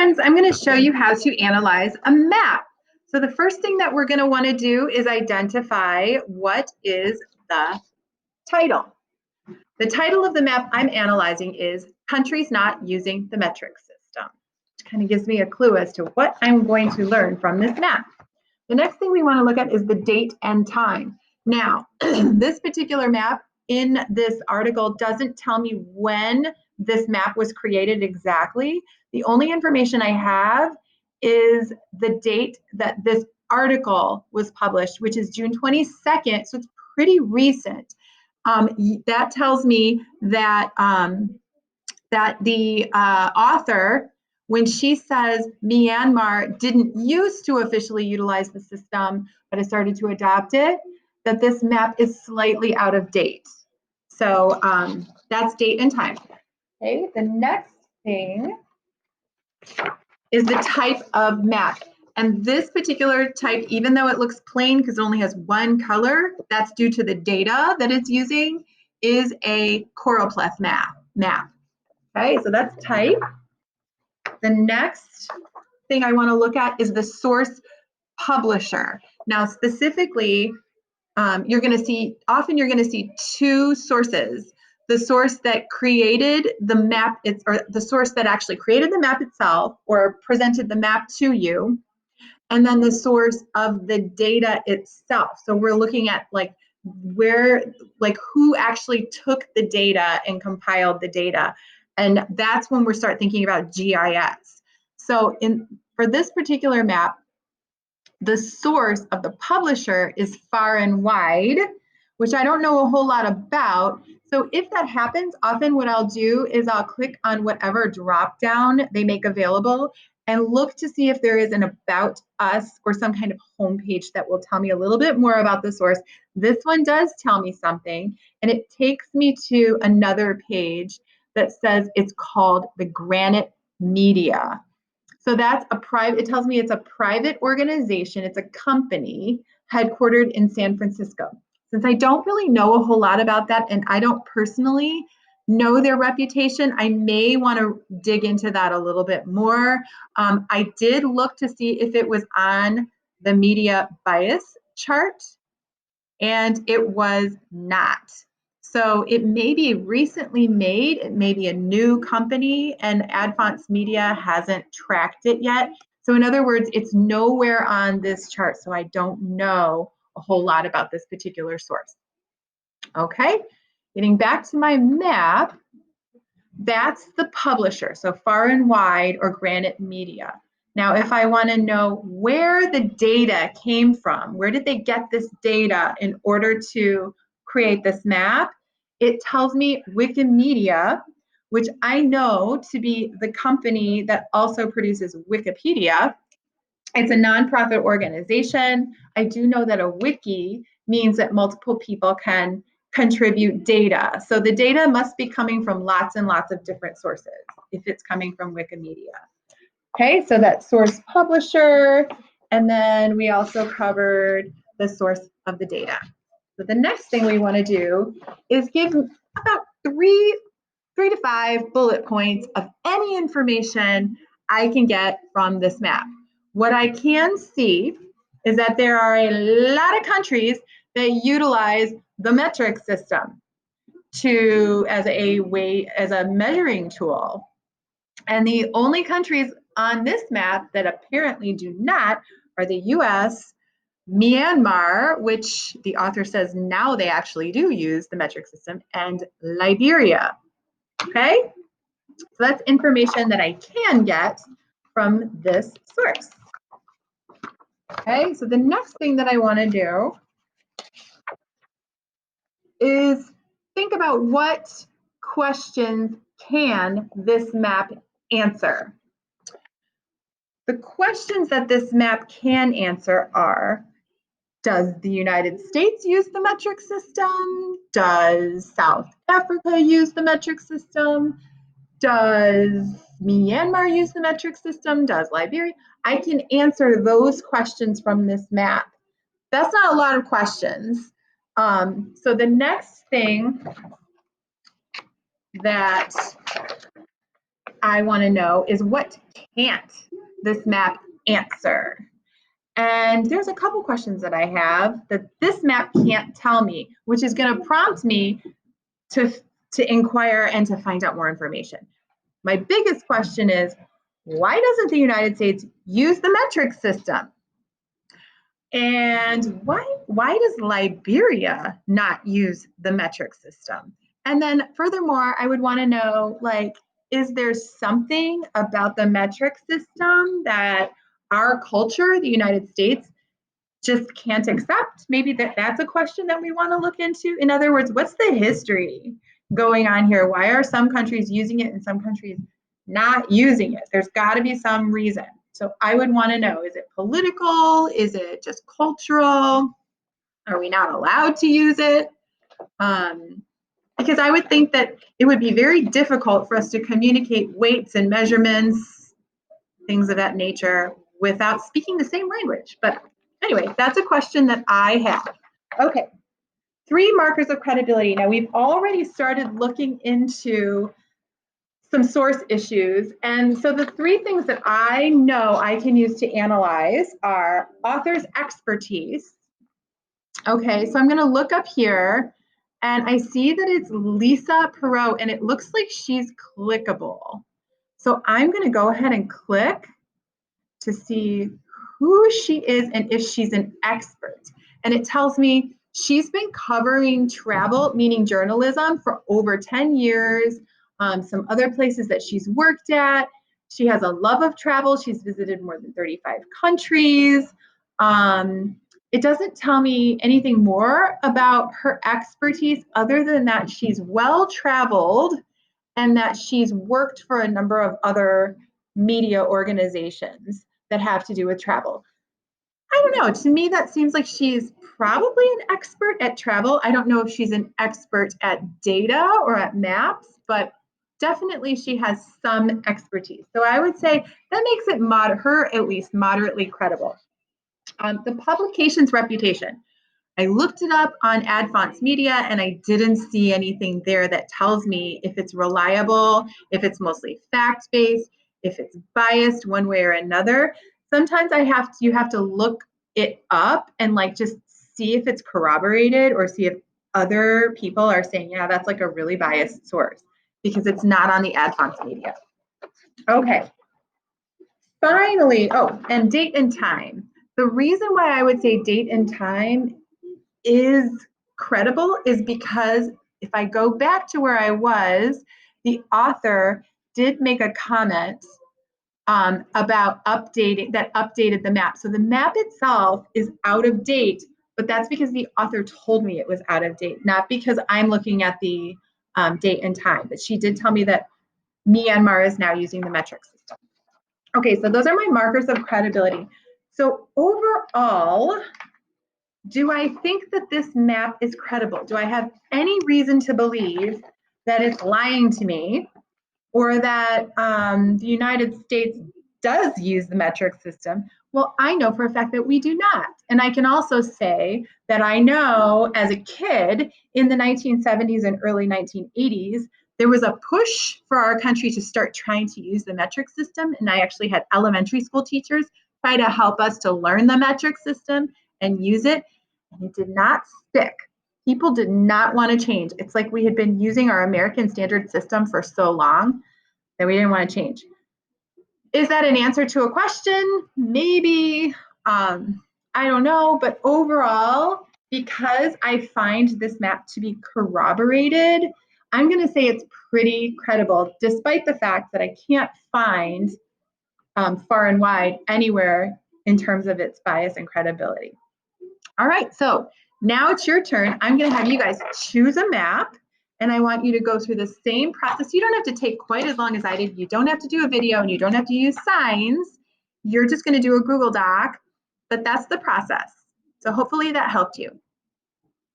friends, I'm going to show you how to analyze a map. So the first thing that we're going to want to do is identify what is the title. The title of the map I'm analyzing is Countries Not Using the Metric System, which kind of gives me a clue as to what I'm going to learn from this map. The next thing we want to look at is the date and time. Now, this particular map in this article doesn't tell me when this map was created exactly. The only information I have is the date that this article was published, which is June 22nd, so it's pretty recent. That tells me that, that the author, when she says Myanmar didn't used to officially utilize the system, but has started to adopt it, that this map is slightly out of date. So that's date and time. Okay, the next thing is the type of map. And this particular type, even though it looks plain because it only has one color, that's due to the data that it's using, is a choropleth map. Okay, so that's type. The next thing I want to look at is the source publisher. Now, specifically, often you're going to see two sources. The source that created the map, or the source that actually created the map itself or presented the map to you, and then the source of the data itself. So we're looking at who actually took the data and compiled the data. And that's when we start thinking about GIS. So for this particular map, the source of the publisher is Far and Wide, which I don't know a whole lot about. So if that happens, often what I'll do is I'll click on whatever drop down they make available and look to see if there is an About Us or some kind of homepage that will tell me a little bit more about the source. This one does tell me something, and it takes me to another page that says it's called the Granite Media. So that's it tells me it's a private organization, it's a company headquartered in San Francisco. Since I don't really know a whole lot about that, and I don't personally know their reputation, I may want to dig into that a little bit more. I did look to see if it was on the media bias chart, and it was not. So it may be recently made, it may be a new company, and Adfonts Media hasn't tracked it yet. So in other words, it's nowhere on this chart, so I don't know a whole lot about this particular source. Okay, getting back to my map, that's the publisher, so Far and Wide or Granite Media. Now, if I want to know where the data came from, where did they get this data in order to create this map, it tells me Wikimedia, which I know to be the company that also produces Wikipedia. It's a nonprofit organization. I do know that a wiki means that multiple people can contribute data. So the data must be coming from lots and lots of different sources if it's coming from Wikimedia. Okay, so that source publisher, and then we also covered the source of the data. So the next thing we want to do is give about three to five bullet points of any information I can get from this map. What I can see is that there are a lot of countries that utilize the metric system as a measuring tool. And the only countries on this map that apparently do not are the US, Myanmar, which the author says now they actually do use the metric system, and Liberia. Okay, so that's information that I can get from this source. Okay, so the next thing that I want to do is think about what questions can this map answer. The questions that this map can answer are, does the United States use the metric system? Does South Africa use the metric system? Does Myanmar use the metric system? Does Liberia? I can answer those questions from this map. That's not a lot of questions. So the next thing that I want to know is what can't this map answer? And there's a couple questions that I have that this map can't tell me, which is going to prompt me to inquire and to find out more information. My biggest question is, why doesn't the United States use the metric system? And why does Liberia not use the metric system? And then furthermore, I would want to know, like, is there something about the metric system that our culture, the United States, just can't accept? Maybe that's a question that we want to look into. In other words, what's the history going on here? Why are some countries using it and some countries not using it? There's got to be some reason. So I would want to know, is it political? Is it just cultural? Are we not allowed to use it? Because I would think that it would be very difficult for us to communicate weights and measurements, things of that nature, without speaking the same language. But anyway, that's a question that I have. Okay, 3 markers of credibility. Now, we've already started looking into some source issues. And so the 3 things that I know I can use to analyze are author's expertise. Okay, so I'm going to look up here and I see that it's Lisa Perot and it looks like she's clickable. So I'm going to go ahead and click to see who she is and if she's an expert. And it tells me she's been covering travel, meaning journalism, for over 10 years. Some other places that she's worked at. She has a love of travel. She's visited more than 35 countries. It doesn't tell me anything more about her expertise other than that she's well-traveled and that she's worked for a number of other media organizations that have to do with travel. I don't know. To me, that seems like she's probably an expert at travel. I don't know if she's an expert at data or at maps, but definitely she has some expertise. So I would say that makes it her at least moderately credible. The publication's reputation. I looked it up on Adfonts Media and I didn't see anything there that tells me if it's reliable, if it's mostly fact-based, if it's biased one way or another. Sometimes you have to look it up and like just see if it's corroborated or see if other people are saying, yeah, that's like a really biased source because it's not on the Adfonts Media. Okay. Finally, and date and time. The reason why I would say date and time is credible is because if I go back to where I was, the author did make a comment about updated the map. So the map itself is out of date, but that's because the author told me it was out of date, not because I'm looking at the date and time. But she did tell me that Myanmar is now using the metric system. Okay, so those are my markers of credibility. So overall, do I think that this map is credible? Do I have any reason to believe that it's lying to me or that the United States does use the metric system? Well, I know for a fact that we do not. And I can also say that I know as a kid in the 1970s and early 1980s, there was a push for our country to start trying to use the metric system. And I actually had elementary school teachers try to help us to learn the metric system and use it. And it did not stick. People did not want to change. It's like we had been using our American standard system for so long that we didn't want to change. Is that an answer to a question? Maybe. I don't know. But overall, because I find this map to be corroborated, I'm going to say it's pretty credible, despite the fact that I can't find far and wide anywhere in terms of its bias and credibility. All right, so now it's your turn. I'm going to have you guys choose a map, and I want you to go through the same process. You don't have to take quite as long as I did. You don't have to do a video, and you don't have to use signs. You're just going to do a Google Doc, but that's the process. So hopefully that helped you.